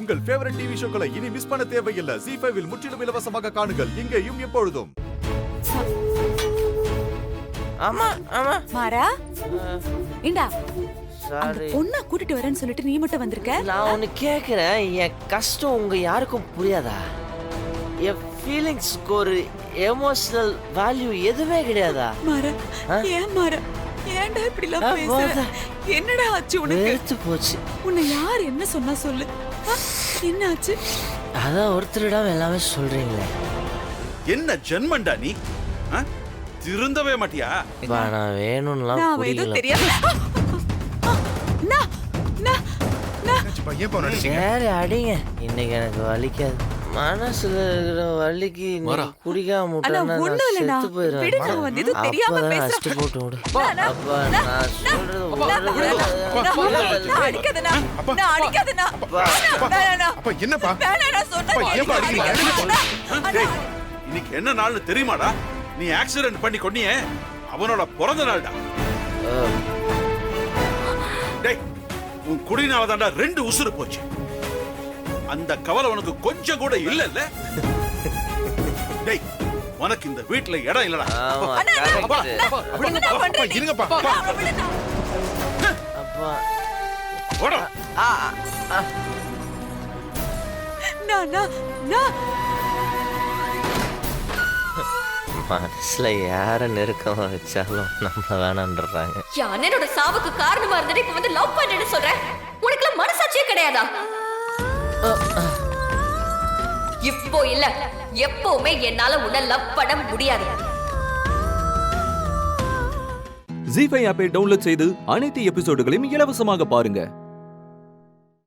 உங்கள் favourite TV ஷோக்களை இனி miss பண்ண தேவையில்லை. ZEE5 இல் முற்றிலும் இலவசமாக காணுங்கள். இங்கேயும் எப்பொழுதும். ஆமா ஆமா மாறா இண்டா சாரி. பொண்ணா கூட்டிட்டு வரேன்னு சொல்லிட்டு நீ மட்டும் வந்திருக்க. நான் ஒன்னு கேக்குறேன், என் கஷ்டம் உங்க யாருக்கும் புரியாதா? என் ஃபீலிங்ஸ்க்கு ஒரு எமோஷனல் வேல்யூ எதுவுமே கிடையாதா? மாறா ஏன் மாறா ஏன்டா இப்படி எல்லாம் பேசுற? என்னடா ஆச்சு உனக்கு? வெறுத்து போச்சு. உன்னை யார் என்ன சொன்னா சொல்லு. என்ன ஆச்சு? அதான் ஒருத்தரிடம் எல்லாமே சொல்றீங்களே. என்ன ஜென்மண்டா நீ? திருந்தவே மாட்டியா? நான் வேணும்லாம் நான் எதுவும் தெரியாது. சரி அடிங்க, இன்னைக்கு எனக்கு வலிக்காது. மனசுல இருக்கிற வலிக்கு குடிக்காம செத்து போயிடுவேன். போட்டு விடு. அப்பா நான் சொல்றது இன்னைக்கு என்ன நாள்னு தெரியுமாடா? நீ ஆக்சிடென்ட் பண்ணி கொன்னியே, அவனோட பிறந்த நாள்டா. டேய், உன் குடினால தான்டா 2 உசுறு போச்சு. அந்த கவலை உனக்கு கொஞ்சம் கூட இல்லல்ல? டேய், உனக்கு இந்த வீட்ல இடம் இல்லடா. இருங்கப்பா. அப்பா ஓடா. மனசுல யார நெருக்கமா வச்சாலும் நம்மள வேணான்றாங்க. அண்ணனோட சாவுக்கு காரணமா இருந்துட்டு இப்ப வந்து லவ் பண்ணேன்னு சொல்றேன். உனக்கு மனசாட்சியே கிடையாதா? இப்போ இல்ல, எப்பவுமே என்னால உன்னை லவ் பண்ண முடியாது. ZEE5 ஆப்பை டவுன்லோட் செய்து அனைத்து எபிசோடுகளையும் இலவசமாக பாருங்க.